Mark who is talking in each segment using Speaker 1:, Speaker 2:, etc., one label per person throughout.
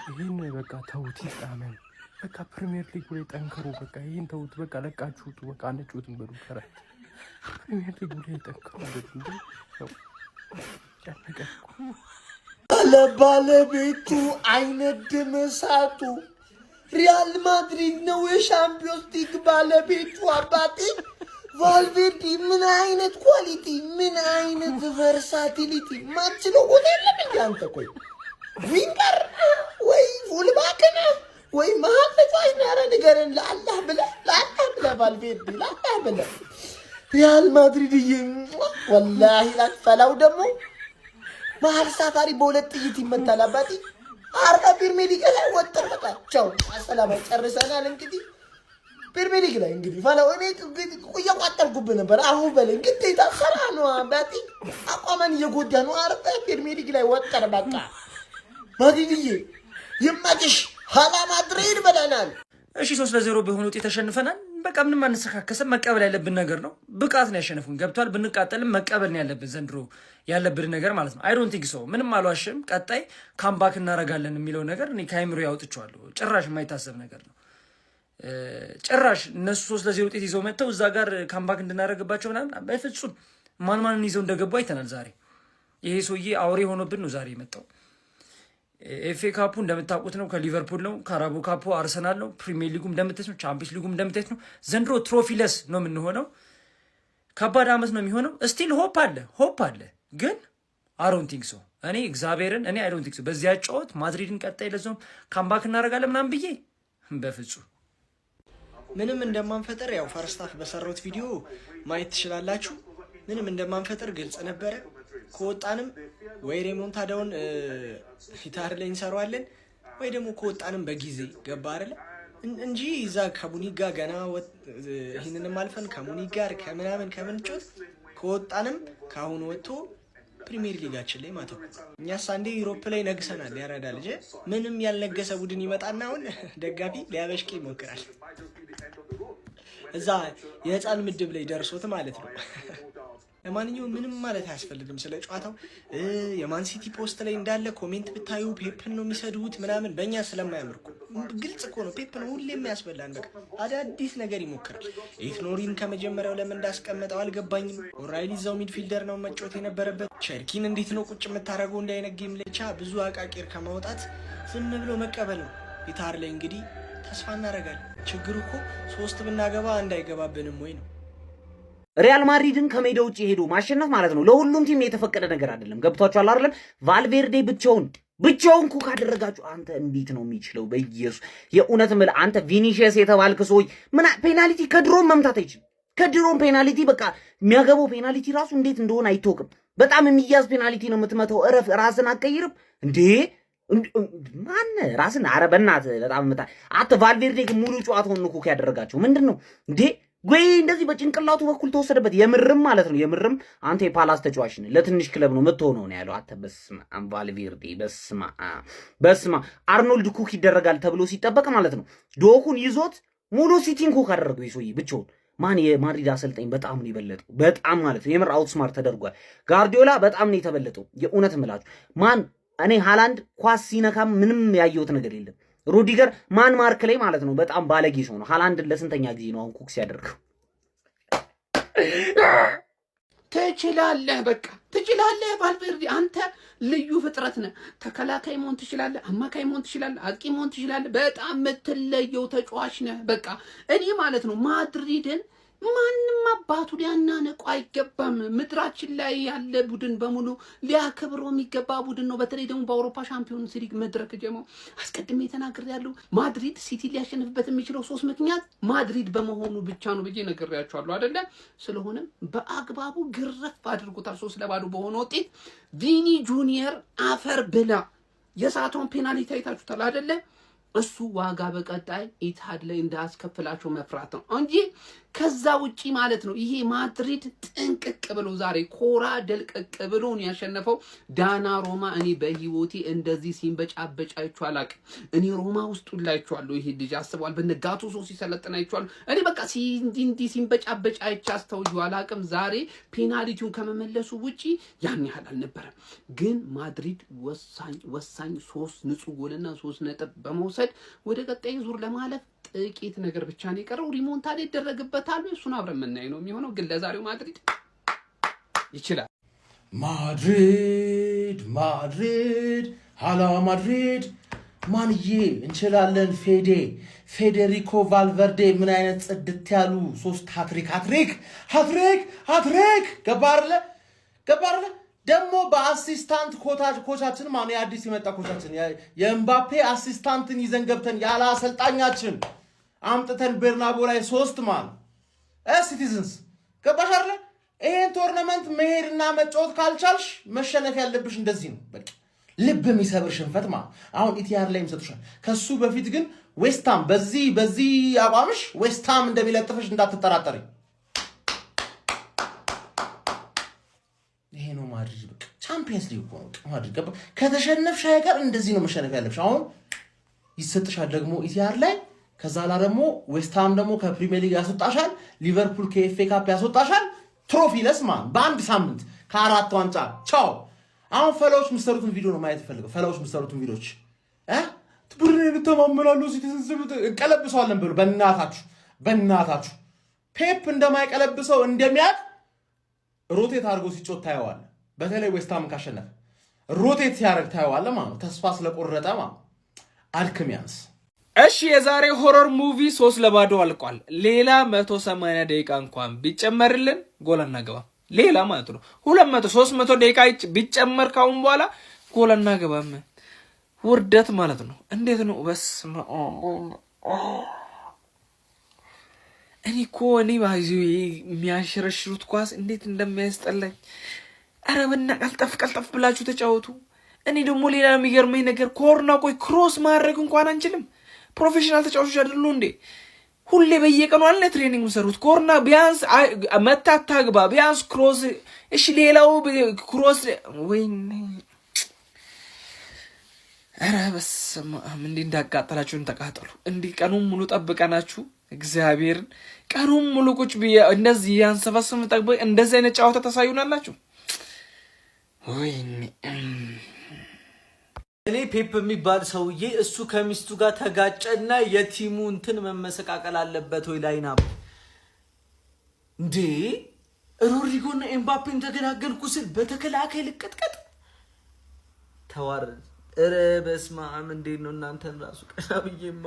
Speaker 1: ይሄን በቃ ተውት ይጣመን። በቃ ፕሪሚየር ሊግ ላይ ጠንክሩ። በቃ ይሄን ተውት። በቃ ለቃችሁ ውጡ። በቃ አንጮትም በሉ ከራ ፕሪሚየር ሊግ ላይ ጠንክሩ። እንዴ ነው ጨነቀኩ።
Speaker 2: ባለቤቱ አይነድም እሳቱ ሪያል ማድሪድ ነው የሻምፒዮንስ ሊግ ባለቤቱ። አባቴ ቫልቬርዲ ምን አይነት ኳሊቲ፣ ምን አይነት ቨርሳቲሊቲ! ማችለው ጎል የለም እንዴ አንተ? ቆይ ዊንገር ወይ ፉልባክ ነህ ወይ መሀል ተጫዋች ነህ? ኧረ ንገረን ለአላህ ብለህ ቫልቬርዲ ለአላህ ብለህ ሪያል ማድሪድዬ ወላሂ ላትፈላው ደግሞ መሀል ሳፋሪ በሁለት ጥይት ይመታል። አባቴ አርባ ፕሪሚየር ሊግ ላይ ወጥተህ በቃ ቻው አሰላም ጨርሰናል። እንግዲህ ፕሪሚየር ሊግ ላይ እንግዲህ ፈላው እኔ እየቋጠርኩብህ ነበር። አሁን በለኝ ግዴታ ሰራ ነው አባቴ። አቋማን እየጎዳ ነው። አርባ ፕሪሚየር ሊግ ላይ ወጥተህ በቃ ማድሪድዬ ይመችሽ። ሀላ ማድሪድ በለናል።
Speaker 3: እሺ 3-0 በሆነ ውጤት ተሸንፈናል። በቃ ምንም አንሰካከሰም። መቀበል ያለብን ነገር ነው። ብቃት ነው ያሸነፉን። ገብቷል። ብንቃጠልም መቀበል ነው ያለብን። ዘንድሮ ያለብን ነገር ማለት ነው። አይ ዶንት ቲንክ ሶ። ምንም አልዋሽም። ቀጣይ ካምባክ እናረጋለን የሚለው ነገር እኔ ከአይምሮ ያውጥቻለሁ። ጭራሽ የማይታሰብ ነገር ነው። ጭራሽ እነሱ 3-0 ውጤት ይዘው መጥተው እዛ ጋር ካምባክ እንድናረግባቸው ምናምን በፍጹም ማንን ይዘው እንደገቡ አይተናል። ዛሬ ይሄ ሰውዬ አውሬ ሆኖብን ነው ዛሬ የመጣው። ኤፍኤ ካፑ እንደምታውቁት ነው ከሊቨርፑል ነው። ካራቦ ካፑ አርሰናል ነው። ፕሪሚየር ሊጉም እንደምታዩት ነው። ቻምፒየንስ ሊጉም እንደምታዩት ነው። ዘንድሮ ትሮፊለስ ነው የምንሆነው። ከባድ አመት ነው የሚሆነው። ስቲል ሆፕ አለ ግን አይ ዶንት ቲንክ ሶ። እኔ እግዚአብሔርን አይ ዶንት ቲንክ ሶ። በዚያ ጨዋታ ማድሪድን ቀጣይ ለዞም ካምባክ እናደርጋለን ምናምን ብዬ በፍጹም
Speaker 4: ምንም እንደማንፈጠር ያው ፈርስት ሃፍ በሰራሁት ቪዲዮ ማየት ትችላላችሁ። ምንም እንደማንፈጠር ግልጽ ነበረ። ከወጣንም ወይ ሬሞንታዳውን ሂታር ላይ እንሰራዋለን ወይ ደግሞ ከወጣንም በጊዜ ገባ አይደለ እንጂ እዛ ከሙኒክ ጋር ገና ይሄንንም አልፈን ከሙኒክ ጋር ከምንጮት ከወጣንም ካሁን ወጥቶ ፕሪሚየር ሊጋችን ላይ ማተው እኛስ አንዴ ዩሮፕ ላይ ነግሰናል። ያረዳ ልጅ ምንም ያልነገሰ ቡድን ይመጣና አሁን ደጋፊ ሊያበሽቅ ይሞክራል። እዛ የህፃን ምድብ ላይ ደርሶት ማለት ነው። ለማንኛውም ምንም ማለት አያስፈልግም ስለ ጨዋታው። የማን ሲቲ ፖስት ላይ እንዳለ ኮሜንት ብታዩ ፔፕን ነው የሚሰዱት ምናምን በእኛ ስለማያምርኩ ግልጽ እኮ ነው። ፔፕን ሁሌም ያስበላን። በቃ አዳዲስ ነገር ይሞክራል። ኢትኖሪን ከመጀመሪያው ለምን እንዳስቀመጠው አልገባኝም። ኦራይሊ እዛው ሚድፊልደር ነው መጫወት የነበረበት። ቸርኪን እንዴት ነው ቁጭ የምታደርገው እንዳይነት ጌም ላይ? ብቻ ብዙ አቃቂር ከማውጣት ዝም ብሎ መቀበል ነው። ፒታር ላይ እንግዲህ ተስፋ እናደርጋለን። ችግሩ እኮ 3 ብናገባ እንዳይገባብንም ወይ ነው።
Speaker 5: ሪያል ማድሪድን ከሜዳ ውጭ ሄዶ ማሸነፍ ማለት ነው ለሁሉም ቲም የተፈቀደ ነገር አይደለም። ገብቷችኋል አይደለም? ቫልቬርዴ ብቻውን ኩክ አደረጋችሁ። አንተ እንዴት ነው የሚችለው? በኢየሱስ የእውነት ምል አንተ ቪኒሺየስ የተባልክ ሰው ምን ፔናልቲ ከድሮም መምታት አይችልም። ከድሮም ፔናልቲ በቃ የሚያገባው ፔናልቲ ራሱ እንዴት እንደሆነ አይታወቅም። በጣም የሚያዝ ፔናልቲ ነው የምትመታው። እረፍ፣ ራስን አትቀይርም እንዴ? ማን ራስን አረ በእናትህ በጣም መታ አተ ቫልቬርዴ ሙሉ ጨዋታውን ኩክ ያደረጋችሁ ምንድነው እንዴ? ወይ እንደዚህ በጭንቅላቱ በኩል ተወሰደበት። የምርም ማለት ነው የምርም አንተ የፓላስ ተጫዋች ነህ፣ ለትንሽ ክለብ ነው የምትሆነው ነው ያለው። አተ በስማ ቫልቬርዴ በስማ አርኖልድ ኩክ ይደረጋል ተብሎ ሲጠበቅ ማለት ነው ዶኩን ይዞት ሙሉ ሲቲን ኩክ አደረገው ይሶይ ብቻውን። ማን የማድሪድ አሰልጣኝ በጣም ነው የበለጠው፣ በጣም ማለት ነው የምር አውትስማርት ተደርጓል። ጋርዲዮላ በጣም ነው የተበለጠው። የእውነት ምላችሁ ማን እኔ ሃላንድ ኳስ ሲነካም ምንም ያየሁት ነገር የለም። ሩዲገር ማን ማርክ ላይ ማለት ነው በጣም ባለጌ ሰው ነው። ሃላንድን ለስንተኛ ጊዜ ነው አሁን ኩክስ ያደርገው?
Speaker 6: ትችላለህ፣ በቃ ትችላለህ። ቫልቬርዴ አንተ ልዩ ፍጥረት ነህ። ተከላካይ መሆን ትችላለህ፣ አማካይ መሆን ትችላለህ፣ አጥቂ መሆን ትችላለህ። በጣም የምትለየው ተጫዋች ነህ። በቃ እኔ ማለት ነው ማድሪድን ማንም አባቱ ሊያናነቁ አይገባም። ምድራችን ላይ ያለ ቡድን በሙሉ ሊያከብረው የሚገባ ቡድን ነው። በተለይ ደግሞ በአውሮፓ ሻምፒዮንስ ሊግ መድረክ ጀመው አስቀድሜ ተናግሬያለሁ። ማድሪድ ሲቲ ሊያሸንፍበት የሚችለው 3 ምክንያት ማድሪድ በመሆኑ ብቻ ነው ብዬ ነግሬያቸዋለሁ አይደለ? ስለሆነም በአግባቡ ግረፍ አድርጎታል 3-0 በሆነ ውጤት። ቪኒ ጁኒየር አፈር ብላ የሳተውን ፔናልቲ አይታችሁታል አይደለ? እሱ ዋጋ በቀጣይ ኢትሃድ ላይ እንዳያስከፍላቸው መፍራት ነው እንጂ ከዛ ውጪ ማለት ነው። ይሄ ማድሪድ ጥንቅቅ ብሎ ዛሬ ኮራ ደልቀቅ ብሎ ነው ያሸነፈው ዳና ሮማ። እኔ በህይወቴ እንደዚህ ሲንበጫበጭ አይቼው አላውቅም። እኔ ሮማ ውስጥ ሁላችኋለሁ። ይሄ ልጅ አስበዋል በነጋቱ ሶ ሲሰለጥን አይቼዋለሁ። እኔ በቃ እንዲህ ሲንበጫበጭ አይቼ አስተውዬው አላውቅም። ዛሬ ፔናልቲውን ከመመለሱ ውጪ ያን ያህል አልነበረም። ግን ማድሪድ ወሳኝ 3 ንጹህ ጎልና 3 ነጥብ በመውሰድ ወደ ቀጣይ ዙር ለማለፍ ጥቂት ነገር ብቻ ነው የቀረው። ሪሞንታዳ ይደረግበታል። እሱን አብረን የምናይ ነው የሚሆነው። ግን ለዛሬው ማድሪድ ይችላል።
Speaker 2: ማድሪድ ሃላ ማድሪድ ማንዬ እንችላለን። ፌዴሪኮ ቫልቨርዴ ምን አይነት ጽድት ያሉ 3 ሃትሪክ ገባርለ ደግሞ በአሲስታንት ኮቻችን ማነው የአዲስ የመጣ ኮቻችን የኤምባፔ አሲስታንትን ይዘን ገብተን ያለ አሰልጣኛችን አምጥተን ቤርናቦ ላይ 3 ሲቲዝንስ ገባሽ አይደል? ይሄን ቶርናመንት መሄድና መጫወት ካልቻልሽ መሸነፍ ያለብሽ እንደዚህ ነው። በቃ ልብ የሚሰብር ሽንፈት አሁን ኢቲአር ላይ ይሰጡሻል። ከሱ በፊት ግን ዌስትሃም በዚህ አቋምሽ ዌስትሃም እንደሚለጥፍሽ እንዳትጠራጠሪ። ይሄ ነው ማድሪድ። በቃ ቻምፒየንስ ሊግ ነው ማድሪድ። ገባ ከተሸነፍሽ አይቀር እንደዚህ ነው መሸነፍ ያለብሽ። አሁን ይሰጥሻል ደግሞ ኢቲአር ላይ። ከዛ ላይ ደግሞ ዌስትሃም ደግሞ ከፕሪሚየር ሊግ ያስወጣሻል። ሊቨርፑል ከኤፍኤ ካፕ ያስወጣሻል። ትሮፊለስ በአንድ ሳምንት ከ4 ዋንጫ ቻው። አሁን ፈላዎች ምሰሩትን ቪዲዮ ነው ማየት ፈልገው። ፈላዎች ምሰሩትን ቪዲዮች ቡድን ብተማመናሉ ሲተሰብት እንቀለብሰዋለን ብሎ በእናታችሁ ፔፕ እንደማይቀለብሰው እንደሚያቅ ሮቴት አድርጎ ሲጮት ታየዋለ። በተለይ ዌስትሃም ካሸነፈ ሮቴት ሲያደርግ ታየዋለ ማለት ተስፋ ስለቆረጠ አድክሚያንስ።
Speaker 1: እሺ የዛሬ ሆረር ሙቪ 3-0 አልቋል። ሌላ 180 ደቂቃ እንኳን ቢጨመርልን ጎል አናገባም። ሌላ ማለት ነው 200-300 ደቂቃ ቢጨመር ካሁን በኋላ ጎል አናገባም። ውርደት ማለት ነው። እንዴት ነው? በስመ አብ እኔ ባይዙ የሚያሸረሽሩት ኳስ እንዴት እንደሚያስጠላኝ። ኧረ በእናትህ ቀልጠፍ ብላችሁ ተጫወቱ። እኔ ደግሞ ሌላ የሚገርመኝ ነገር ኮርና ክሮስ ማድረግ እንኳን አንችልም። ፕሮፌሽናል ተጫዋቾች አይደሉ እንዴ? ሁሌ በየቀኑ አለ ትሬኒንግ መሰሩት። ኮርና ቢያንስ መታት ታግባ ቢያንስ ክሮስ። እሺ ሌላው ክሮስ ወይኔ ኧረ በስመ አብ እንዲህ እንዳቃጠላችሁን ተቃጠሉ። እንዲህ ቀኑን ሙሉ ጠብቀናችሁ እግዚአብሔርን ቀኑን ሙሉ ቁጭ ብዬ እንደዚህ ያንሰፈስም ጠብቅ እንደዚህ አይነት ጨዋታ ታሳዩናላችሁ። ወይኔ
Speaker 7: እኔ ፔፕ የሚባል ሰውዬ እሱ ከሚስቱ ጋር ተጋጨና የቲሙ እንትን መመሰቃቀል አለበት ወይ ላይናፕ እንዴ? ሮድሪጎና ኤምባፔን ተገላገልኩ ስል በተከላካይ ልቀጥቀጥ ተዋረድ። ኧረ በስመ አብ እንዴት ነው እናንተን ራሱ ቀና ብዬማ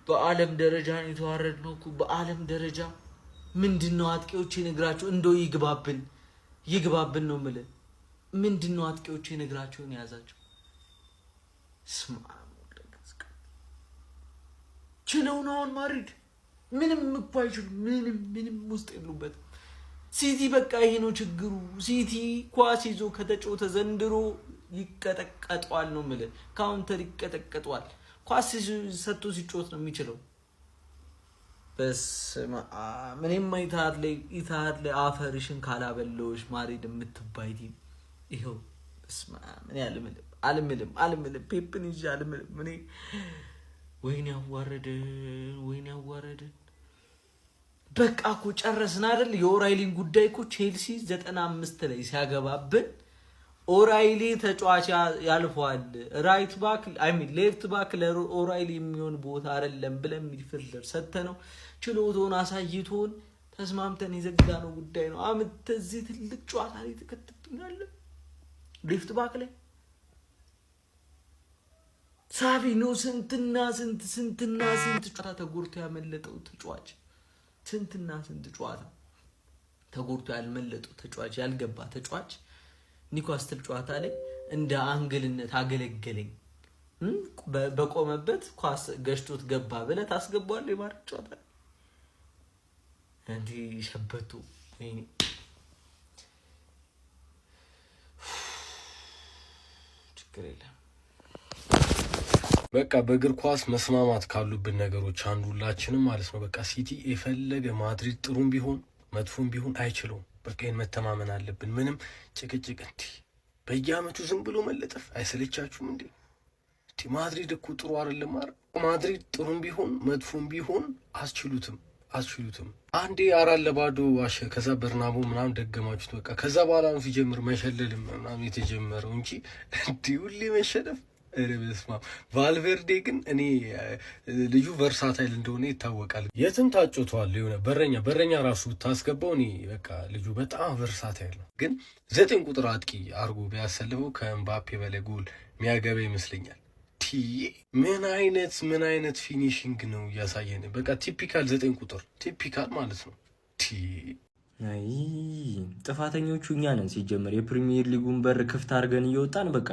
Speaker 7: በዓለም ደረጃ ነው የተዋረድነው እኮ በዓለም ደረጃ። ምንድነው አጥቂዎች ይነግራቸው እንደው ይግባብን ነው የምልህ። ምንድነው አጥቂዎች ይነግራቸውን ያዛቸው ስማ ችለው ነው አሁን ማድሪድ ምንም እኮ አይችሉም። ምንም ውስጥ የሉበትም። ሲቲ በቃ ይሄ ነው ችግሩ። ሲቲ ኳስ ይዞ ከተጫወተ ዘንድሮ ይቀጠቀጧል ነው የምልህ። ካውንተር ይቀጠቀጧል። ኳስ ሰጥቶ ሲጫወት ነው የሚችለው። በስመ አብ ምንም ኢትሃድ ላይ አፈርሽን ካላበለውሽ ማድሪድ የምትባይ ቲም ይኸው። በስመ አብ እኔ አልምልም ፔፕን ይዤ አልምልም እኔ። ወይኔ ያዋረደን በቃ እኮ ጨረስን አይደል? የኦራይሊን ጉዳይ እኮ ቼልሲ 95 ላይ ሲያገባብን ኦራይሊ ተጫዋች ያልፈዋል። ራይት ባክ ሌፍት ባክ ለኦራይሊ የሚሆን ቦታ አይደለም ብለን ሚድፊልደር ሰተነው ችሎታውን አሳይቶን ተስማምተን የዘጋነው ጉዳይ ነው። አመት እዚህ ትልቅ ጨዋታ ላይ ተከትተኛል። ሌፍት ባክ ላይ ሳቪኖ ስንትና ስንት ጨዋታ ተጎርቶ ያመለጠው ተጫዋች ስንትና ስንት ጨዋታ ተጎርቶ ያልመለጠው ተጫዋች ያልገባ ተጫዋች ኒውካስትል ጨዋታ ላይ እንደ አንግልነት አገለገለኝ። በቆመበት ኳስ ገሽቶት ገባ ብለህ ታስገባዋለህ የማድረግ ጨዋታ እንዴ ሸበቱ ወይኔ ችግር የለም።
Speaker 8: በቃ በእግር ኳስ መስማማት ካሉብን ነገሮች አንዱ ሁላችንም ማለት ነው። በቃ ሲቲ የፈለገ ማድሪድ ጥሩም ቢሆን መጥፎም ቢሆን አይችለውም። በቃ ይህን መተማመን አለብን። ምንም ጭቅጭቅ እንዲህ በየአመቱ ዝም ብሎ መለጠፍ አይሰለቻችሁም እንዴ? ማድሪድ እኮ ጥሩ አይደለም አይደል? ማድሪድ ጥሩም ቢሆን መጥፎም ቢሆን አስችሉትም። አንዴ 4-0 ዋሸ። ከዛ በርናቦ ምናምን ደገማችሁት። በቃ ከዛ በኋላ ነው ሲጀምር መሸለልም ምናምን የተጀመረው እንጂ እንዲህ ሁሌ መሸነፍ። ኧረ በስመ አብ። ቫልቬርዴ ግን እኔ ልጁ ቨርሳታይል እንደሆነ ይታወቃል። የትም ታጭቷል። የሆነ በረኛ ራሱ ብታስገባው እኔ በቃ ልጁ በጣም ቨርሳታይል ነው። ግን 9 ቁጥር አጥቂ አርጎ ቢያሰልፈው ከኤምባፔ በላይ ጎል የሚያገባ ይመስለኛል። ምን አይነት ፊኒሽንግ ነው እያሳየን። በቃ ቲፒካል 9 ቁጥር ቲፒካል ማለት ነው።
Speaker 9: አይ ጥፋተኞቹ እኛ ነን። ሲጀመር የፕሪሚየር ሊጉን በር ክፍት አድርገን እየወጣን በቃ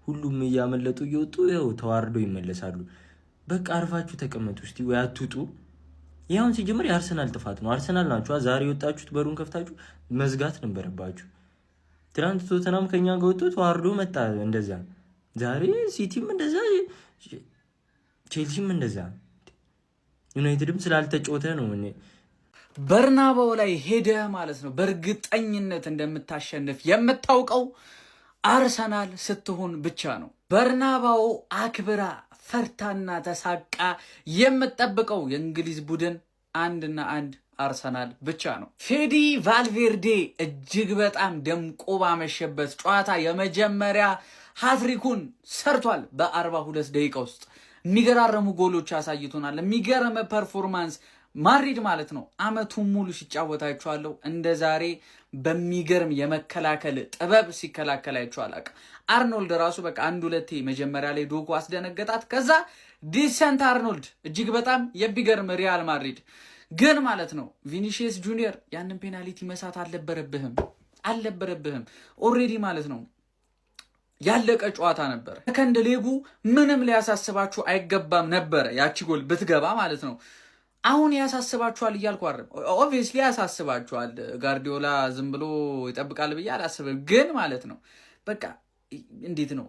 Speaker 9: ሁሉም እያመለጡ እየወጡ ይኸው ተዋርዶ ይመለሳሉ። በቃ አርፋችሁ ተቀመጡ እስቲ ወይ አትውጡ። ይኸውን ሲጀመር የአርሰናል ጥፋት ነው። አርሰናል ናችሁ ዛሬ የወጣችሁት። በሩን ከፍታችሁ መዝጋት ነበረባችሁ። ትናንት ቶተናም ከኛ ጋር ወጥቶ ተዋርዶ መጣ እንደዛ። ዛሬ ሲቲም እንደዛ፣ ቼልሲም እንደዛ፣ ዩናይትድም ስላልተጫወተ ነው። እኔ
Speaker 6: በርናባው ላይ ሄደህ ማለት ነው በእርግጠኝነት እንደምታሸንፍ የምታውቀው አርሰናል ስትሆን ብቻ ነው። በርናባው አክብራ ፈርታና ተሳቃ የምትጠብቀው የእንግሊዝ ቡድን አንድና አንድ አርሰናል ብቻ ነው። ፌዲ ቫልቬርዴ እጅግ በጣም ደምቆ ባመሸበት ጨዋታ የመጀመሪያ ሃትሪኩን ሰርቷል። በ42 ደቂቃ ውስጥ የሚገራረሙ ጎሎች አሳይቶናል። የሚገርም ፐርፎርማንስ ማድሪድ ማለት ነው አመቱን ሙሉ ሲጫወታችኋለሁ። እንደ ዛሬ በሚገርም የመከላከል ጥበብ ሲከላከላችሁ አላውቅም። አርኖልድ ራሱ በቃ 1-2 መጀመሪያ ላይ ዶጎ አስደነገጣት። ከዛ ዲሰንት አርኖልድ እጅግ በጣም የሚገርም ሪያል ማድሪድ ግን ማለት ነው ቪኒሺየስ ጁኒየር ያንን ፔናልቲ መሳት አልነበረብህም። ኦሬዲ ማለት ነው ያለቀ ጨዋታ ነበር። ሰከንድ ሌጉ ምንም ሊያሳስባችሁ አይገባም ነበረ። ያቺ ጎል ብትገባ ማለት ነው። አሁን ያሳስባችኋል እያልኩ አይደለም። ኦብቪየስሊ ያሳስባችኋል። ጋርዲዮላ ዝም ብሎ ይጠብቃል ብዬ አላስብም። ግን ማለት ነው በቃ እንዴት ነው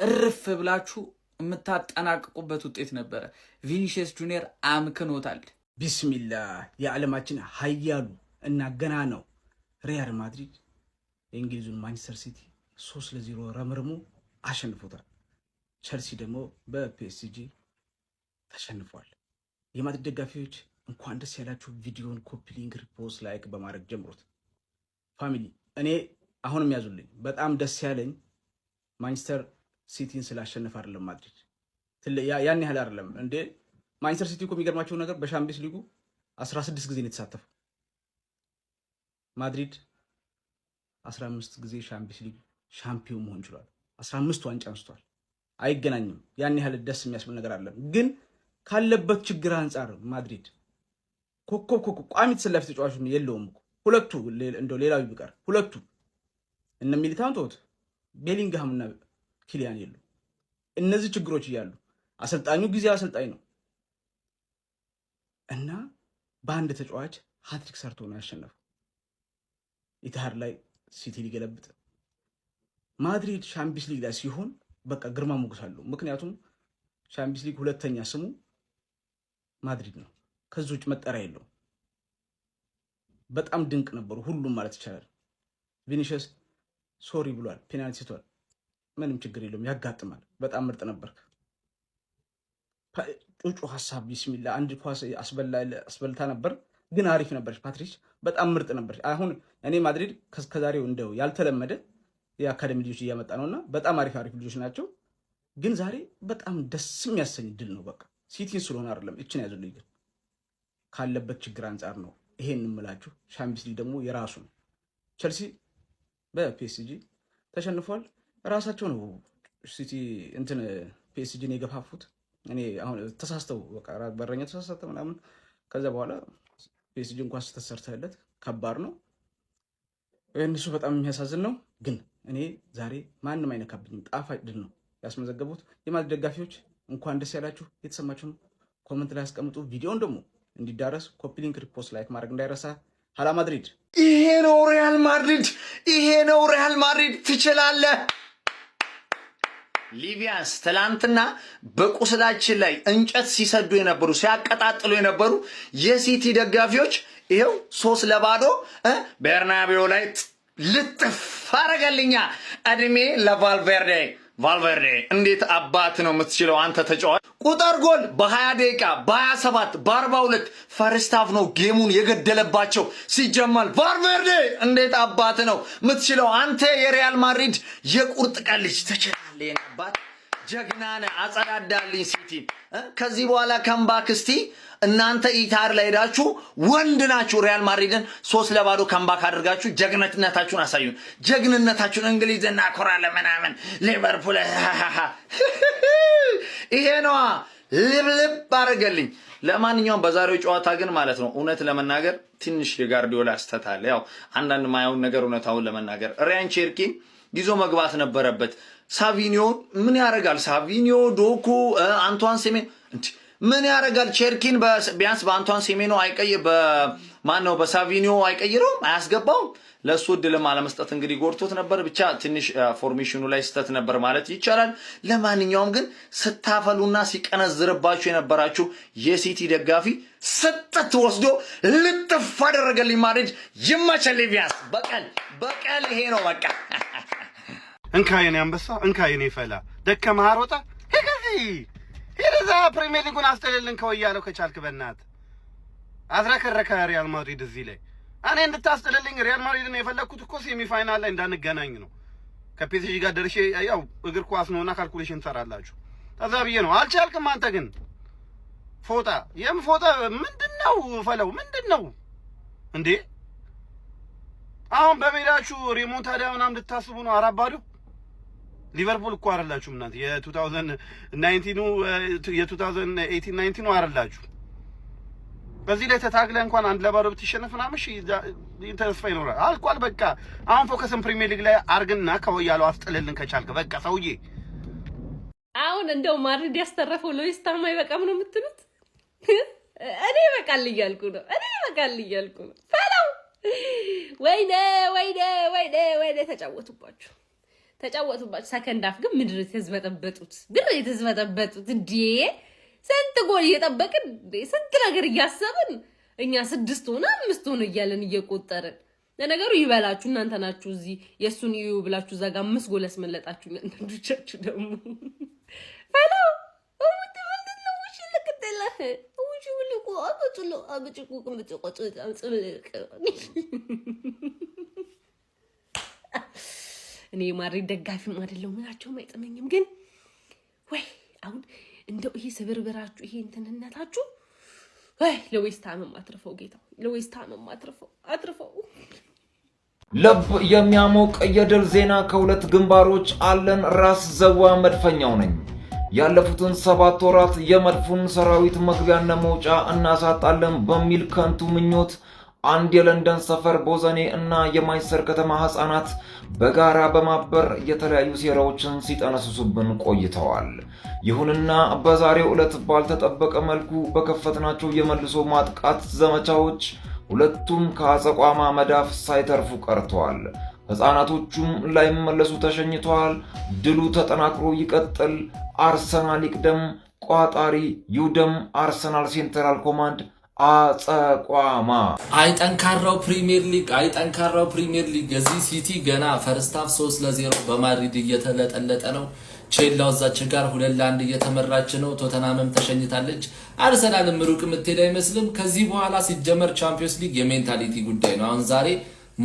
Speaker 6: እርፍ ብላችሁ የምታጠናቅቁበት ውጤት ነበረ። ቪኒሺየስ ጁኒየር አምክኖታል።
Speaker 10: ቢስሚላህ የዓለማችን ሀያሉ እና ገና ነው ሪያል ማድሪድ የእንግሊዙን ማንቸስተር ሲቲ 3-0 ረምርሞ አሸንፎታል። ቸልሲ ደግሞ በፒኤስጂ ተሸንፏል። የማድሪድ ደጋፊዎች እንኳን ደስ ያላችሁ። ቪዲዮን ኮፒ ሊንክ፣ ሪፖስት፣ ላይክ በማድረግ ጀምሮት። ፋሚሊ እኔ አሁንም ያዙልኝ። በጣም ደስ ያለኝ ማንቸስተር ሲቲን ስላሸነፈ አይደለም ማድሪድ ያን ያህል አይደለም እንዴ። ማንቸስተር ሲቲ እኮ የሚገርማቸው ነገር በሻምፒዮንስ ሊጉ 16 ጊዜ ነው የተሳተፈው። ማድሪድ 15 ጊዜ ሻምፒዮንስ ሊግ ሻምፒዮን መሆን ችሏል። 15 ዋንጫ አንስቷል። አይገናኝም። ያን ያህል ደስ የሚያስብል ነገር አይደለም። ግን ካለበት ችግር አንጻር ማድሪድ ኮከብ ቋሚ ተሰላፊ ተጫዋች የለውም እኮ ሁለቱ፣ እንደው ሌላው ቢቀር ሁለቱ እነ ሚሊታን ተውት፣ ቤሊንግሃም እና ኪሊያን የሉ። እነዚህ ችግሮች እያሉ አሰልጣኙ ጊዜ አሰልጣኝ ነው እና በአንድ ተጫዋች ሃትሪክ ሰርቶ ነው ያሸነፈው። ኢትሃድ ላይ ሲቲ ሊገለብጥ፣ ማድሪድ ሻምፒዮንስ ሊግ ላይ ሲሆን በቃ ግርማ ሞገስ አለው። ምክንያቱም ሻምፒዮንስ ሊግ ሁለተኛ ስሙ ማድሪድ ነው። ከዚህ ውጭ መጠሪያ የለውም። በጣም ድንቅ ነበሩ ሁሉም ማለት ይቻላል። ቪኒሺየስ ሶሪ ብሏል፣ ፔናልቲ ስቷል። ምንም ችግር የለውም፣ ያጋጥማል። በጣም ምርጥ ነበርክ። ጩጩ ሀሳብ ቢስሚላ አንድ ኳስ አስበልታ ነበር፣ ግን አሪፍ ነበረች። ፓትሪስ በጣም ምርጥ ነበረች። አሁን እኔ ማድሪድ ከዛሬው እንደው ያልተለመደ የአካዳሚ ልጆች እያመጣ ነውና በጣም አሪፍ ልጆች ናቸው። ግን ዛሬ በጣም ደስ የሚያሰኝ ድል ነው። በቃ ሲቲን ስለሆነ አይደለም። እችን ያዙልኝ። ግን ካለበት ችግር አንጻር ነው ይሄን እንምላችሁ። ሻምፒዮንስ ሊግ ደግሞ የራሱ ነው። ቸልሲ በፒኤስጂ ተሸንፏል። ራሳቸው ነው ሲቲ እንትን ፒኤስጂን የገፋፉት። እኔ አሁን ተሳስተው በቃ በረኛ ተሳሳተ ምናምን። ከዛ በኋላ ፒኤስጂ እንኳን ስተሰርተለት ከባድ ነው። እነሱ በጣም የሚያሳዝን ነው። ግን እኔ ዛሬ ማንም አይነካብኝም። ጣፋጭ ድል ነው ያስመዘገቡት። የማድሪድ ደጋፊዎች እንኳን ደስ ያላችሁ። የተሰማችሁን ኮመንት ላይ ያስቀምጡ። ቪዲዮውን ደግሞ እንዲዳረስ ኮፒ ሊንክ፣ ሪፖስት፣ ላይክ ማድረግ እንዳይረሳ። ሀላ ማድሪድ።
Speaker 2: ይሄ ነው ሪያል ማድሪድ፣ ይሄ ነው ሪያል ማድሪድ። ትችላለህ። ሊቪያንስ ትላንትና በቁስላችን ላይ እንጨት ሲሰዱ የነበሩ ሲያቀጣጥሉ የነበሩ የሲቲ ደጋፊዎች ይሄው 3-0 በርናቤው ላይ ልጥፍ አረጋልኛ። እድሜ ለቫልቬርዴ። ቫልቬርዴ እንዴት አባት ነው የምትችለው አንተ ተጫዋች። ቁጥር ጎል በ20 ደቂቃ በ27 በ42 ፈርስት ሃፍ ነው ጌሙን የገደለባቸው። ሲጀመር ቫልቬርዴ እንዴት አባት ነው የምትችለው አንተ የሪያል ማድሪድ የቁርጥ ቀን ልጅ ተችላለህ። የነባት ጀግናነ አጸዳዳልኝ ሲቲ። ከዚህ በኋላ ከምባክ እስቲ እናንተ ኢታር ላይ ሄዳችሁ ወንድ ናችሁ ሪያል ማድሪድን 3-0 ከምባክ አድርጋችሁ ጀግንነታችሁን አሳዩ። ጀግንነታችሁን እንግሊዝና ኮራለ ምናምን ሊቨርፑል ይሄ ነው ልብልብ አረገልኝ። ለማንኛውም በዛሬው ጨዋታ ግን ማለት ነው እውነት ለመናገር ትንሽ የጋርዲዮላ አስተታለ ያው አንዳንድ ማየውን ነገር እውነታውን ለመናገር ሪያን ቼርኪን ይዞ መግባት ነበረበት። ሳቪኒዮ ምን ያረጋል? ሳቪኒዮ ዶኩ አንቷን ሴሜን ምን ያረጋል? ቼርኪን ቢያንስ በአንቷን ሴሜኖ በማነው በሳቪኒዮ አይቀይረውም፣ አያስገባውም። ለሱ እድልም አለመስጠት እንግዲህ ጎርቶት ነበር። ብቻ ትንሽ ፎርሜሽኑ ላይ ስተት ነበር ማለት ይቻላል። ለማንኛውም ግን ስታፈሉና ሲቀነዝርባችሁ የነበራችሁ የሲቲ ደጋፊ ስጥት ወስዶ ልጥፍ አደረገልኝ ማድሪድ። ይመቸል ሊቪያንስ። በቀል ይሄ ነው በቃ።
Speaker 11: እንካ የኔ አንበሳ፣ እንካ የኔ ፈላ። ደከመህ አሮጣ ሄደዛ ፕሪሚየር ሊጉን አስጠልልን ከወያለው ከቻልክ በእናት አዝረከረከ ሪያል ማድሪድ እዚህ ላይ እኔ እንድታስጠልልኝ ሪያል ማድሪድን የፈለኩት እኮ ሴሚ ፋይናል ላይ እንዳንገናኝ ነው። ከፒኤስጂ ጋር ደርሼ ያው እግር ኳስ ነውና ካልኩሌሽን ትሰራላችሁ ከዛ ብዬ ነው። አልቻልክም አንተ ግን ፎጣ ፎጣ ምንድነው ፈለው ምንድነው እንዴ? አሁን በሜዳችሁ ሪሞንታዳ ምናምን ልታስቡ ነው? አራባዱ ሊቨርፑል እኮ አይደላችሁም እናንተ የ2018-19 ነው አይደላችሁ። በዚህ ላይ ተታግለ እንኳን 1-0 ብትሸነፍና ምሽ ተስፋ ይኖራል። አልቋል በቃ። አሁን ፎከስን ፕሪሚየር ሊግ ላይ አርግና ከወያለው አስጠልልን ከቻልክ በቃ ሰውዬ።
Speaker 12: አሁን እንደው ማድሪድ ያስተረፈው ሉዊስ ታማ አይበቃም ነው የምትሉት? እኔ በቃል እያልኩ ነው ፈላው። ወይኔ ተጫወቱባችሁ። ሰከንድ ሃፍ ግን ምድር የተዝበጠበጡት እንዴ! ስንት ጎል እየጠበቅን ስንት ነገር እያሰብን እኛ 6 ሆነ 5 ሆነ እያለን እየቆጠርን። ለነገሩ ይበላችሁ እናንተ ናችሁ እዚህ የሱን እዩ ብላችሁ ዘጋ 5 ጎል ያስመለጣችሁ እናንተቻችሁ ደግሞ ፈላው ምንድነው ልክተለህ ልቁ አብጭቁ ቅምጭቆጭ ጽብቅ እኔ ማድሪድ ደጋፊም አይደለም ምናቸውም አይጥመኝም። ግን ወይ አሁን እንደው ይሄ ስብርብራችሁ ይሄ እንትንነታችሁ ወይ ለዌስታምም አትርፈው ጌታው ለዌስታምም አትርፈው።
Speaker 13: ልብ የሚያሞቅ የድል ዜና ከሁለት ግንባሮች አለን። ራስ ዘዋ መድፈኛው ነኝ። ያለፉትን 7 ወራት የመድፉን ሰራዊት መግቢያና መውጫ እናሳጣለን በሚል ከንቱ ምኞት አንድ የለንደን ሰፈር ቦዘኔ እና የማንቸስተር ከተማ ህፃናት በጋራ በማበር የተለያዩ ሴራዎችን ሲጠነስሱብን ቆይተዋል። ይሁንና በዛሬው ዕለት ባልተጠበቀ መልኩ በከፈትናቸው የመልሶ ማጥቃት ዘመቻዎች ሁለቱም ከአጸቋማ መዳፍ ሳይተርፉ ቀርተዋል። ህፃናቶቹም ላይመለሱ ተሸኝተዋል። ድሉ ተጠናክሮ ይቀጥል። አርሰናል ይቅደም፣ ቋጣሪ ይውደም። አርሰናል ሴንትራል ኮማንድ አጸቋማ።
Speaker 14: አይጠንካራው ፕሪሚየር ሊግ የዚህ ሲቲ ገና ፈርስት ሃፍ 3-0 በማድሪድ እየተለጠለጠ ነው። ቼልሲው እዛች ጋር 2-1 እየተመራች ነው። ቶተናምም ተሸኝታለች። አርሰናልም ሩቅ የምትሄድ አይመስልም። ከዚህ በኋላ ሲጀመር ቻምፒዮንስ ሊግ የሜንታሊቲ ጉዳይ ነው። አሁን ዛሬ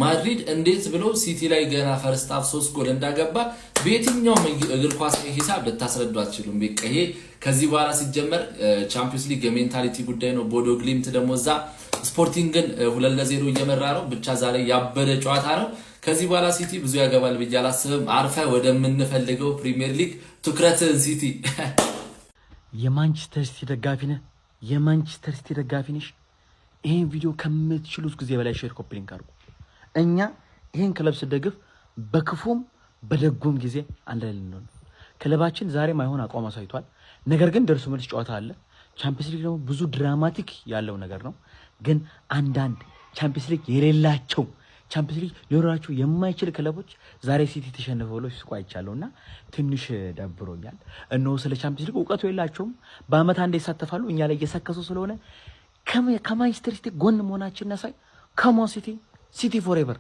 Speaker 14: ማድሪድ እንዴት ብሎ ሲቲ ላይ ገና ፈርስት ሃፍ 3 ጎል እንዳገባ በየትኛውም እግር ኳስ ሂሳብ ልታስረዱ አትችሉም። በቃ ይሄ ከዚህ በኋላ ሲጀመር ቻምፒዮንስ ሊግ የሜንታሊቲ ጉዳይ ነው። ቦዶ ግሊምት ደግሞ እዛ ስፖርቲንግን 2-0 እየመራ ነው። ብቻ ዛሬ ያበደ ጨዋታ ነው። ከዚህ በኋላ ሲቲ ብዙ ያገባል ብዬ አላስብም። አርፈ ወደምንፈልገው ፕሪሚየር ሊግ ትኩረት ሲቲ።
Speaker 1: የማንቸስተር ሲቲ ደጋፊ ነሽ? ይሄን ቪዲዮ ከምትችሉት ጊዜ በላይ ሼር ኮፒ ሊንክ አድርጉ። እኛ ይሄን ክለብ ስደግፍ በክፉም በደጉም ጊዜ አንድ ላይ ልንሆን። ክለባችን ዛሬ ማይሆን አቋም አሳይቷል። ነገር ግን ደርሶ መልስ ጨዋታ አለ። ቻምፒየንስ ሊግ ደግሞ ብዙ ድራማቲክ ያለው ነገር ነው። ግን አንዳንድ ቻምፒየንስ ሊግ የሌላቸው
Speaker 15: ቻምፒየንስ ሊግ ሊወራቸው የማይችል ክለቦች ዛሬ ሲቲ ተሸነፈው ብለው ሲስቁ አይቻለሁና ትንሽ ደብሮኛል። እነሆ ስለ ቻምፒየንስ ሊግ እውቀቱ የላቸውም። በአመት አንዴ ይሳተፋሉ። እኛ ላይ እየሰከሱ ስለሆነ ከማንቸስተር ሲቲ ጎን መሆናችን ነሳይ። ከሞን ሲቲ ፎሬቨር።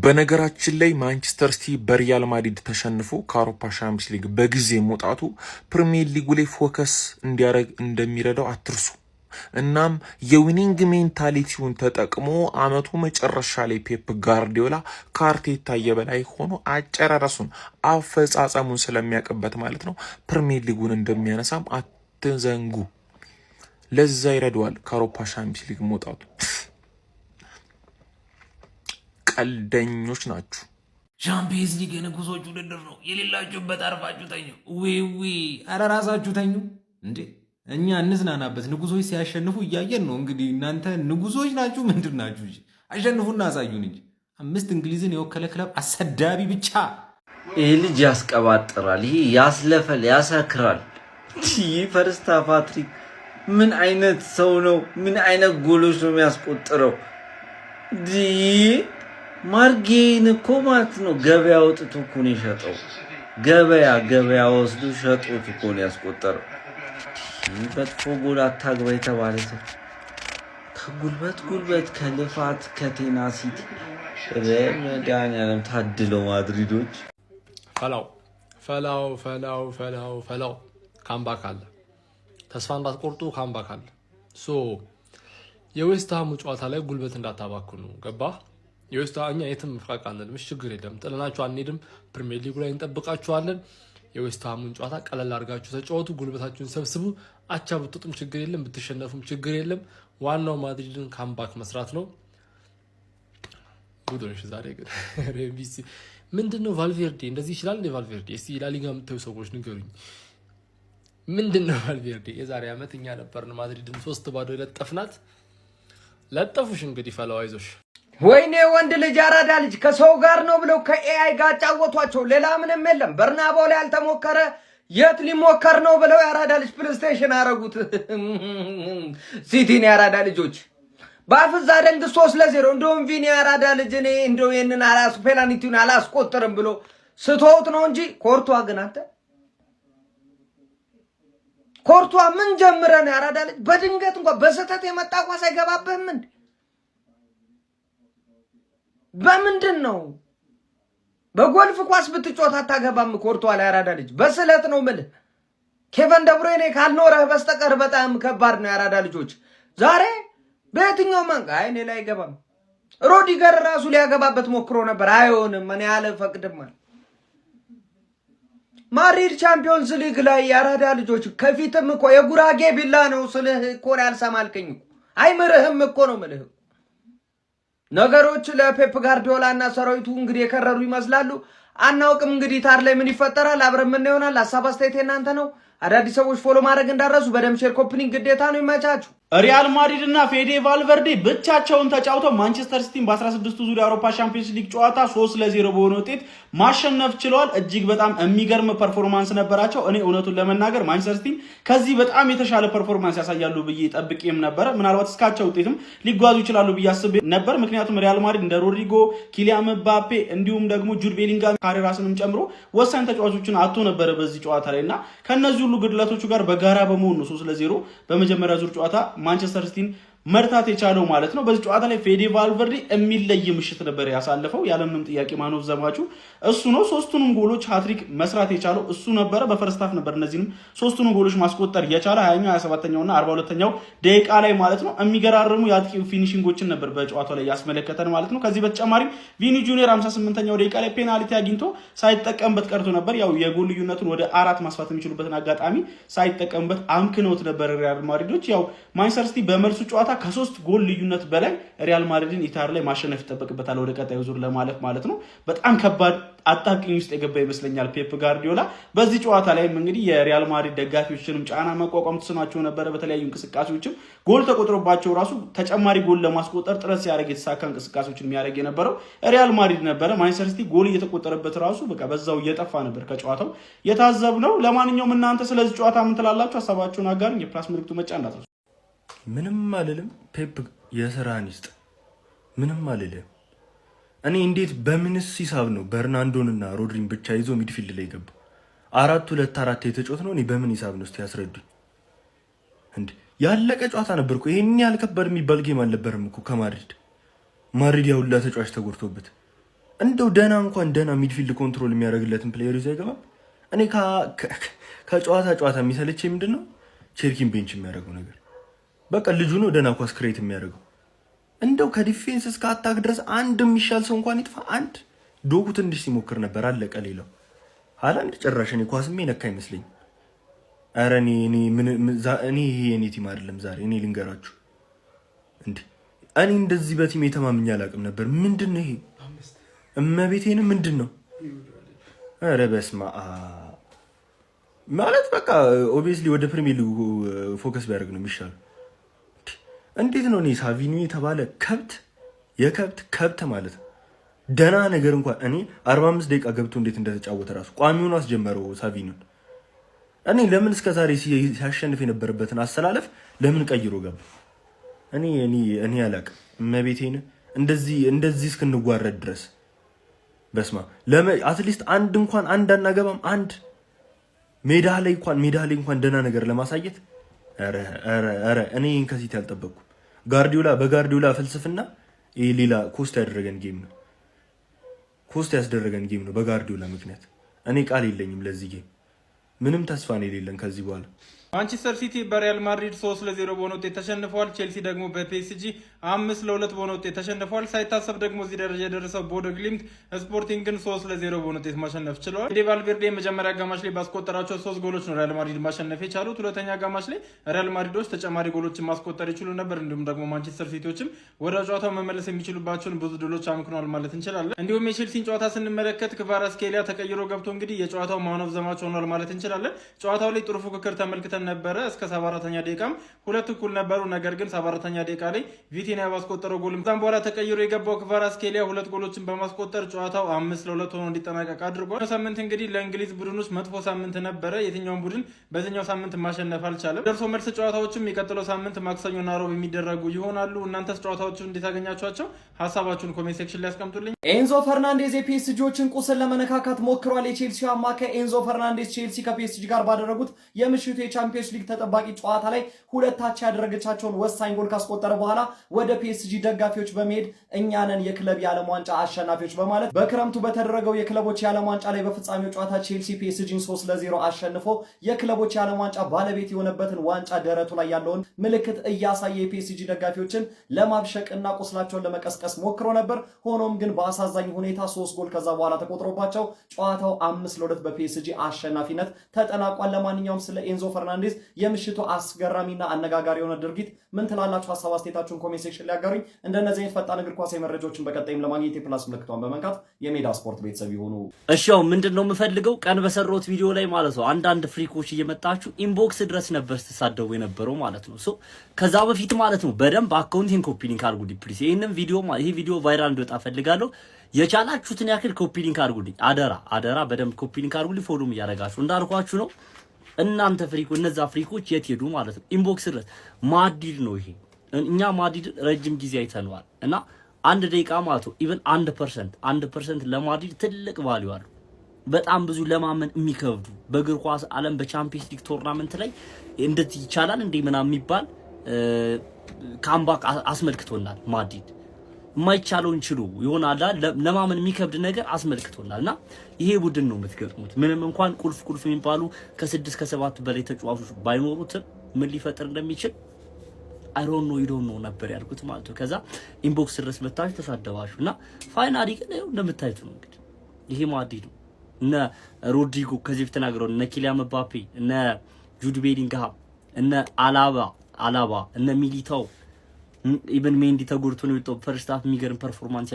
Speaker 16: በነገራችን ላይ ማንቸስተር ሲቲ በሪያል ማድሪድ ተሸንፎ ከአውሮፓ ሻምፒዮንስ ሊግ በጊዜ መውጣቱ ፕሪሚየር ሊጉ ላይ ፎከስ እንዲያደርግ እንደሚረዳው አትርሱ። እናም የዊኒንግ ሜንታሊቲውን ተጠቅሞ አመቱ መጨረሻ ላይ ፔፕ ጋርዲዮላ ከአርቴታ የበላይ ሆኖ አጨራረሱን አፈጻጸሙን ስለሚያውቅበት ማለት ነው ፕሪሚየር ሊጉን እንደሚያነሳም አትዘንጉ። ለዛ ይረዳዋል ከአውሮፓ ሻምፒዮንስ ሊግ መውጣቱ። ቀልደኞች ናችሁ።
Speaker 3: ሻምፒየንስ ሊግ የንጉሶች ውድድር ነው። የሌላችሁበት አርፋችሁ ተኙ። ዊዊ አረ ራሳችሁ ተኙ እንዴ! እኛ እንዝናናበት። ንጉሶች ሲያሸንፉ እያየን ነው። እንግዲህ እናንተ ንጉሶች ናችሁ ምንድን ናችሁ? አሸንፉና አሳዩን እንጂ 5 እንግሊዝን የወከለ ክለብ አሰዳቢ ብቻ።
Speaker 9: ይህ ልጅ ያስቀባጥራል፣ ይሄ ያስለፈል፣ ያሰክራል። ይህ ፈርስታ ፓትሪክ ምን አይነት ሰው ነው? ምን አይነት ጎሎች ነው የሚያስቆጥረው? ማርጌን እኮ ማለት ነው ገበያ ወጥቶ እኮ ነው የሸጠው። ገበያ ወስዶ ሸጦት እኮ ነው ያስቆጠረው። በጥፎ ጎል አታግባ የተባለ ሰው ከጉልበት ከልፋት ከቴናሲቲ በመድኃኒዓለም ታድለው ማድሪዶች።
Speaker 17: ፈላው ካምባክ አለ። ተስፋ እንዳትቆርጡ ካምባክ አለ። የዌስትሃሙ ጨዋታ ላይ ጉልበት እንዳታባክኑ ገባ። እኛ የትም ፍቃቅ አንልም፣ ችግር የለም። ጥለናችሁ አንሄድም። ፕሪሚየር ሊጉ ላይ እንጠብቃችኋለን። የዌስትሃሙን ጨዋታ ቀለል አድርጋችሁ ተጫወቱ፣ ጉልበታችሁን ሰብስቡ። አቻ ብትወጡም ችግር የለም፣ ብትሸነፉም ችግር የለም። ዋናው ማድሪድን ካምባክ መስራት ነው። ጉዶሽ ዛሬ ግን ሬቢሲ ምንድነው? ቫልቬርዴ እንደዚህ ይችላል እንዴ? ቫልቬርዴ እስቲ ላሊጋ የምታዩ ሰዎች ንገሩኝ። ምንድነው ቫልቬርዴ? የዛሬ ዓመት እኛ ነበርን ማድሪድን 3-0 የለጠፍናት። ለጠፉሽ እንግዲህ ፈላው አይዞሽ።
Speaker 3: ወይኔ ወንድ ልጅ አራዳ ልጅ ከሰው ጋር ነው ብለው ከኤአይ ጋር ጫወቷቸው። ሌላ ምንም የለም። በርናባው ላይ ያልተሞከረ የት ሊሞከር ነው ብለው የአራዳ ልጅ ፕሌይስቴሽን አረጉት። ሲቲን የአራዳ ልጆች በአፍዛ ደንግ 3-0 እንደውም ቪኒ የአራዳ ልጅ እኔ እንደው ይሄንን ፔናልቲውን አላስቆጥርም ብሎ ስተውት ነው እንጂ ኮርቷ ግን አንተ ኮርቷ ምን ጀምረን የአራዳ ልጅ በድንገት እንኳን በስተት የመጣ ኳስ አይገባብህም እንዴ? በምንድን ነው? በጎልፍ ኳስ ብትጮት አታገባም። ኮርቷ ላይ አራዳ ልጅ በስለት ነው ምልህ። ኬቨን ደብሮይኔ ካልኖረህ በስተቀር በጣም ከባድ ነው። የአራዳ ልጆች ዛሬ በየትኛው መንጋ አይኔ ላይ አይገባም። ሮዲገር ራሱ ሊያገባበት ሞክሮ ነበር፣ አይሆንም። እኔ አልፈቅድም አለ። ማድሪድ ቻምፒዮንስ ሊግ ላይ የአራዳ ልጆች ከፊትም እኮ የጉራጌ ቢላ ነው ስልህ እኮ ያልሰማልከኝ እኮ አይምርህም እኮ ነው ምልህ። ነገሮች ለፔፕ ጋርዲዮላ እና ሰራዊቱ እንግዲህ የከረሩ ይመስላሉ። አናውቅም እንግዲህ ታር ላይ ምን ይፈጠራል አብረን ምን ይሆናል። ሀሳብ አስተያየት እናንተ ነው። አዳዲስ ሰዎች ፎሎ ማድረግ እንዳረሱ በደም ሼር ኮፒኒንግ ግዴታ ነው። ይመቻችሁ።
Speaker 10: ሪያል ማድሪድ እና ፌዴ ቫልቨርዴ ብቻቸውን ተጫውተው ማንቸስተር ሲቲን በ16ቱ ዙር የአውሮፓ ሻምፒዮንስ ሊግ ጨዋታ 3-0 በሆነ ውጤት ማሸነፍ ችለዋል። እጅግ በጣም የሚገርም ፐርፎርማንስ ነበራቸው። እኔ እውነቱን ለመናገር ማንቸስተር ሲቲን ከዚህ በጣም የተሻለ ፐርፎርማንስ ያሳያሉ ብዬ ጠብቄም ነበረ። ምናልባት እስካቸው ውጤትም ሊጓዙ ይችላሉ ብዬ አስቤ ነበር። ምክንያቱም ሪያል ማድሪድ እንደ ሮድሪጎ፣ ኪሊያን ምባፔ እንዲሁም ደግሞ ጁድ ቤሊንጋም ካሬራስንም ጨምሮ ወሳኝ ተጫዋቾችን አጥቶ ነበረ በዚህ ጨዋታ ላይ እና ከነዚህ ሁሉ ግድለቶቹ ጋር በጋራ በመሆኑ 3-0 በመጀመሪያ ዙር ጨዋታ ማንቸስተር ሲቲን መርታት የቻለው ማለት ነው። በዚህ ጨዋታ ላይ ፌዴ ቫልቨርዴ የሚለይ ምሽት ነበር ያሳለፈው። ያለምንም ጥያቄ ማን ኦፍ ዘ ማቹ እሱ ነው። ሶስቱንም ጎሎች ሃትሪክ መስራት የቻለው እሱ ነበረ። በፈርስት ሃፍ ነበር እነዚህንም ሶስቱንም ጎሎች ማስቆጠር የቻለ 20ኛው 27ኛው እና 42ኛው ደቂቃ ላይ ማለት ነው። የሚገራርሙ የአጥቂ ፊኒሺንጎችን ነበር በጨዋታው ላይ ያስመለከተን ማለት ነው። ከዚህ በተጨማሪ ቪኒ ጁኒየር 58ኛው ደቂቃ ላይ ፔናልቲ አግኝቶ ሳይጠቀምበት ቀርቶ ነበር። ያው የጎል ልዩነቱን ወደ 4 ማስፋት የሚችሉበትን አጋጣሚ ሳይጠቀምበት አምክነውት ነበር ሪያል ማድሪዶች። ያው ማንቸስተር ሲቲ በመልሱ ጨዋታ ከ3 ጎል ልዩነት በላይ ሪያል ማድሪድን ኢታር ላይ ማሸነፍ ይጠበቅበታል ወደ ቀጣዩ ዙር ለማለፍ ማለት ነው። በጣም ከባድ አጣብቂኝ ውስጥ የገባ ይመስለኛል ፔፕ ጋርዲዮላ። በዚህ ጨዋታ ላይም እንግዲህ የሪያል ማድሪድ ደጋፊዎችንም ጫና መቋቋም ተስኗቸው ነበረ። በተለያዩ እንቅስቃሴዎችም ጎል ተቆጥሮባቸው ራሱ ተጨማሪ ጎል ለማስቆጠር ጥረት ሲያደርግ የተሳካ እንቅስቃሴዎችን የሚያደርግ የነበረው ሪያል ማድሪድ ነበረ። ማንቸስተር ሲቲ ጎል እየተቆጠረበት ራሱ በቃ በዛው እየጠፋ ነበር ከጨዋታው የታዘብነው። ለማንኛውም እናንተ ስለዚህ ጨዋታ ምን ትላላችሁ? ሀሳባችሁን አጋሩኝ። የፕላስ ምልክቱ መጫን እንዳትረሱ።
Speaker 18: ምንም አልልም። ፔፕ የስራን ይስጥ።
Speaker 15: ምንም አልልም። እኔ እንዴት በምንስ ሂሳብ ነው በርናንዶንና ሮድሪን ብቻ ይዞ ሚድፊልድ ላይ ገባው? 4-2-4 የተጫወት ነው። እኔ በምን ሂሳብ ነው እስቲ ያስረዱኝ። እንዴ ያለቀ ጨዋታ ነበር እኮ። ይሄን ያህል ከባድ የሚባል ጌም አልነበረም እኮ ከማድሪድ ያውላ ተጫዋች ተጎድቶበት እንደው ደህና ሚድፊልድ ኮንትሮል የሚያደርግለትን ፕሌየር ይዞ አይገባም። እኔ ከጨዋታ የሚሰለች ምንድን ነው ቼርኪን ቤንች የሚያደርገው ነገር። በቃ ልጁ ነው ደህና ኳስ ክሬት የሚያደርገው። እንደው ከዲፌንስ እስከ አታክ ድረስ አንድ የሚሻል ሰው እንኳን ይጥፋ። አንድ ዶኩ ትንሽ ሲሞክር ነበር፣ አለቀ። ሌላው ሃላንድ ጭራሽ እኔ ኳስሜ ነካ አይመስለኝም። ኧረ እኔ ይሄ የኔ ቲም አይደለም ዛሬ። እኔ ልንገራችሁ እንዴ እኔ እንደዚህ በቲም የተማምኜ አላውቅም ነበር። ምንድን ነው ይሄ? እመቤቴንም ምንድን ነው? ኧረ በስመ አብ ማለት በቃ ኦብቪየስሊ ወደ ፕሪሚየር ሊጉ ፎከስ ቢያደርግ ነው የሚሻለው። እንዴት ነው እኔ ሳቪኒ የተባለ የከብት ከብት ማለት ነው ደህና ነገር እንኳን እኔ 45 ደቂቃ ገብቶ እንዴት እንደተጫወተ ራሱ ቋሚውን አስጀመረው ሳቪኒን። እኔ ለምን እስከዛሬ ሲያሸንፍ የነበረበትን አሰላለፍ ለምን ቀይሮ ገባ? እኔ አላውቅም። እመቤቴን እንደዚህ እስክንጓረድ ድረስ በስማ አትሊስት አንድ አናገባም። አንድ ሜዳ ላይ እንኳን ደህና ነገር ለማሳየት ኧረ እኔ ከሲቲ አልጠበቅኩም። በጋርዲዮላ ፍልስፍና ይሄ ሌላ ኮስት ያስደረገን ጌም ነው በጋርዲዮላ ምክንያት። እኔ ቃል የለኝም ለዚህ ጌም። ምንም ተስፋ ነው የሌለን ከዚህ በኋላ።
Speaker 18: ማንቸስተር ሲቲ በሪያል ማድሪድ 3-0 በሆነ ውጤት ተሸንፈዋል። ቼልሲ ደግሞ በፒኤስጂ 5-2 በሆነ ውጤት ተሸንፈዋል። ሳይታሰብ ደግሞ እዚህ ደረጃ የደረሰው ቦዶ ግሊምት ስፖርቲንግን 3-0 በሆነ ውጤት ማሸነፍ ችለዋል። እንግዲህ ቫልቬርዴ የመጀመሪያ አጋማሽ ላይ ባስቆጠራቸው 3 ጎሎች ነው ሪያል ማድሪድ ማሸነፍ የቻሉት። ሁለተኛ አጋማሽ ላይ ሪያል ማድሪዶች ተጨማሪ ጎሎችን ማስቆጠር ይችሉ ነበር። እንዲሁም ደግሞ ማንቸስተር ሲቲዎችም ወደ ጨዋታው መመለስ የሚችሉባቸውን ብዙ ድሎች አምክነዋል ማለት እንችላለን። እንዲሁም የቼልሲን ጨዋታ ስንመለከት ክቫራትስኬሊያ ተቀይሮ ገብቶ እንግዲህ የጨዋታው ማን ኦፍ ዘ ማች ሆኗል ማለት እንችላለን። ጨዋታው ላይ ጥሩ ፉክክር ተመልክተን ነበረ። እስከ 74ኛ ደቂቃም ሁለት እኩል ነበሩ። ነገር ግን 74ኛ ደቂቃ ላይ ቪቲኒያ ባስቆጠረው ጎል ከዛም በኋላ ተቀይሮ የገባው ክቫራትስኬሊያ 2 ጎሎችን በማስቆጠር ጨዋታው 5-2 ሆኖ እንዲጠናቀቅ አድርጓል። ሳምንት እንግዲህ ለእንግሊዝ ቡድኖች መጥፎ ሳምንት ነበረ። የትኛውን ቡድን በዚህኛው ሳምንት ማሸነፍ አልቻለም። ደርሶ መልስ ጨዋታዎችም የሚቀጥለው ሳምንት ማክሰኞና ሮብ የሚደረጉ ይሆናሉ። እናንተስ ጨዋታዎቹን እንዴት አገኛችኋቸው? ሀሳባችሁን ኮሜንት ሴክሽን ላይ ያስቀምጡልኝ።
Speaker 3: ኤንዞ ፈርናንዴዝ የፒኤስጂዎችን ቁስል ለመነካካት ሞክሯል። የቼልሲው አማካይ ኤንዞ ፈርናንዴዝ ቼልሲ ከፒኤስጂ ጋር ባደረጉት የምሽቱ የቻምፒየንስ ሊግ ተጠባቂ ጨዋታ ላይ ሁለታቻ ያደረገቻቸውን ወሳኝ ጎል ካስቆጠረ በኋላ ወደ ፒኤስጂ ደጋፊዎች በመሄድ እኛንን የክለብ የዓለም ዋንጫ አሸናፊዎች በማለት በክረምቱ በተደረገው የክለቦች የዓለም ዋንጫ ላይ በፍጻሜው ጨዋታ ቼልሲ ፒኤስጂን 3-0 አሸንፎ የክለቦች የዓለም ዋንጫ ባለቤት የሆነበትን ዋንጫ ደረቱ ላይ ያለውን ምልክት እያሳየ የፒኤስጂ ደጋፊዎችን ለማብሸቅና ቁስላቸውን ለመቀስቀስ ሞክሮ ነበር። ሆኖም ግን በአሳዛኝ ሁኔታ 3 ጎል ከዛ በኋላ ተቆጥሮባቸው ጨዋታው 5-2 በፒኤስጂ አሸናፊነት ተጠናቋል። ለማንኛውም ስለ ኤንዞ ፈርናንዴዝ የምሽቱ አስገራሚና አነጋጋሪ የሆነ ድርጊት ምን ትላላችሁ? ሀሳብ አስተያየታችሁን ኮሜንት ሴክሽን ላይ አጋሩኝ። እንደነዚህ አይነት ፈጣን እግር ኳስ መረጃዎችን በቀጣይም ለማግኘት የፕላስ ምልክቷን በመንካት የሜዳ ስፖርት ቤተሰብ ይሁኑ።
Speaker 5: እሺ ያው ምንድነው የምፈልገው ቀን በሰራሁት ቪዲዮ ላይ ማለት ነው አንዳንድ ፍሪኮች እየመጣችሁ ኢንቦክስ ድረስ ነበር ስትሳደቡ የነበረው ማለት ነው። ከዛ በፊት ማለት ነው በደንብ አካውንቲንግ ኮፒ ሊንክ አድርጉልኝ ፕሊዝ። ይሄ ቪዲዮ ቫይራል እንዲወጣ ፈልጋለሁ። የቻላችሁትን ያክል ኮፒ ሊንክ አድርጉልኝ። አደራ በደንብ ኮፒ ሊንክ አድርጉልኝ። ፎሎም እያደረጋችሁ እንዳልኳችሁ ነው። እናንተ እነዛ ፍሪኮች የት ሄዱ ማለት ነው? ኢንቦክስ ድረስ ማድሪድ ነው ይሄ። እኛ ማድሪድ ረጅም ጊዜ አይተነዋል እና 1 ደቂቃ ማለት ነው ኢቭን 1% ለማድሪድ ትልቅ ቫልዩ አለው። በጣም ብዙ ለማመን የሚከብዱ በእግር ኳስ ዓለም በቻምፒየንስ ሊግ ቶርናመንት ላይ እንደዚህ ይቻላል እንዴ ምናምን የሚባል ካምባክ አስመልክቶናል። ማድሪድ የማይቻለውን ችሎ ይሆናል ለማመን የሚከብድ ነገር አስመልክቶናልና ይሄ ቡድን ነው የምትገጥሙት። ምንም እንኳን ቁልፍ የሚባሉ ከ6 ከ7 በላይ ተጫዋቾች ባይኖሩት ምን ሊፈጠር እንደሚችል አይ ዶንት ኖ ነበር ያልኩት ማለት ነው። ከዛ ኢንቦክስ ድረስ መታችሁ ተሳደባችሁና ፋይናሊ ግን እንደምታዩት ነው እንግዲህ ይሄ ማድሪድ ነው። እነ ሮድሪጎ ከዚህ በፊት ተናግረው እነ ኪሊያን ምባፔ እነ ጁድ ቤሊንግሃም እነ አላባ እነ ሚሊታው ኢቨን ሜንዲ ተጎድቶ ነው የወጣው። ፈርስት ሃፍ የሚገርም ፐርፎርማንስ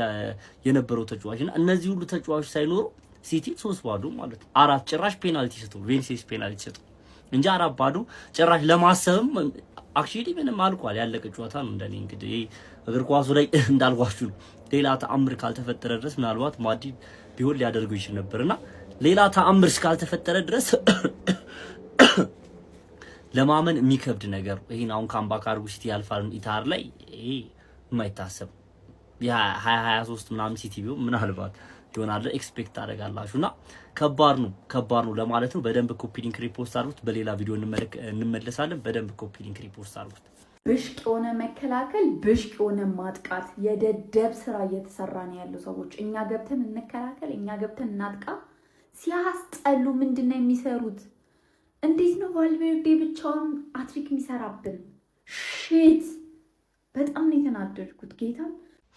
Speaker 5: የነበረው ተጫዋችና እነዚህ ሁሉ ተጫዋቾች ሳይኖሩ ሲቲ 3-0 ማለት ነው። 4 ጭራሽ ፔናልቲ ሰጡ፣ ቬንሲስ ፔናልቲ ሰጡ እንጂ 4-0 ጭራሽ ለማሰብም አክቹሊ ምንም አልቋል። ያለቀ ጨዋታ ነው። እንደኔ እንግዲህ እግር ኳሱ ላይ እንዳልኳችሁ ነው። ሌላ ተአምር ካልተፈጠረ ድረስ ምናልባት ማድሪድ ቢሆን ሊያደርገው ይችል ነበርና ሌላ ተአምር ካልተፈጠረ ድረስ ለማመን የሚከብድ ነገር ይሄን አሁን ካምባክ አድርጉ ሲቲ ያልፋል ኢታር ላይ ይሄ የማይታሰብ
Speaker 19: የ2023 ምናምን ሲቲ ቢሆን ምናልባት ይሆናል ኤክስፔክት ታደርጋላችሁና ከባድ ነው ለማለት ነው። በደንብ ኮፒ ሊንክ ሪፖስት አድርጉት። በሌላ ቪዲዮ እንመለሳለን። በደንብ ኮፒ ሊንክ ሪፖስት አድርጉት።
Speaker 20: ብሽቅ የሆነ መከላከል፣ ብሽቅ የሆነ ማጥቃት፣ የደደብ ስራ እየተሰራ ነው ያለው። ሰዎች እኛ ገብተን እንከላከል፣ እኛ ገብተን እናጥቃ። ሲያስጠሉ ምንድነው የሚሰሩት? እንዴት ነው ቫልቬርዴ ብቻውን አትሪክ የሚሰራብን? ሺት በጣም ነው የተናደድኩት። ጌታ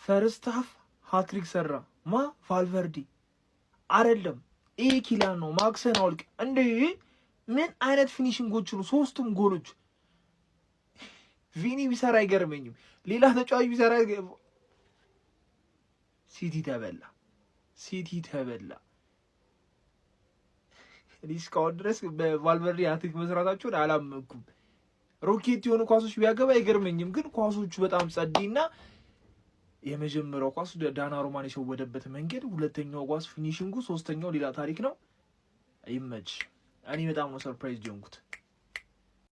Speaker 21: ፈርስት ሃፍ ሃትሪክ ሰራ ማ ቫልቬርዴ አይደለም ይሄ ኪላን ነው ማክሰን አውልቅ እንዴ! ምን አይነት ፊኒሽንጎች ነው ሶስቱም ጎሎች? ቪኒ ቢሰራ አይገርመኝም፣ ሌላ ተጫዋች ቢሰራ። ሲቲ ተበላ። እኔ እስካሁን ድረስ በቫልቬርዴ ሃትሪክ መስራታቸውን አላመንኩም። ሮኬት የሆኑ ኳሶች ቢያገባ አይገርመኝም፣ ግን ኳሶቹ በጣም ጸዲና የመጀመሪያው ኳስ ዳናሩማን የሸወደበት መንገድ፣ ሁለተኛው ኳስ ፊኒሽንጉ፣ ሶስተኛው ሌላ ታሪክ ነው። ይመች። እኔ በጣም ነው ሰርፕራይዝ ጀንኩት።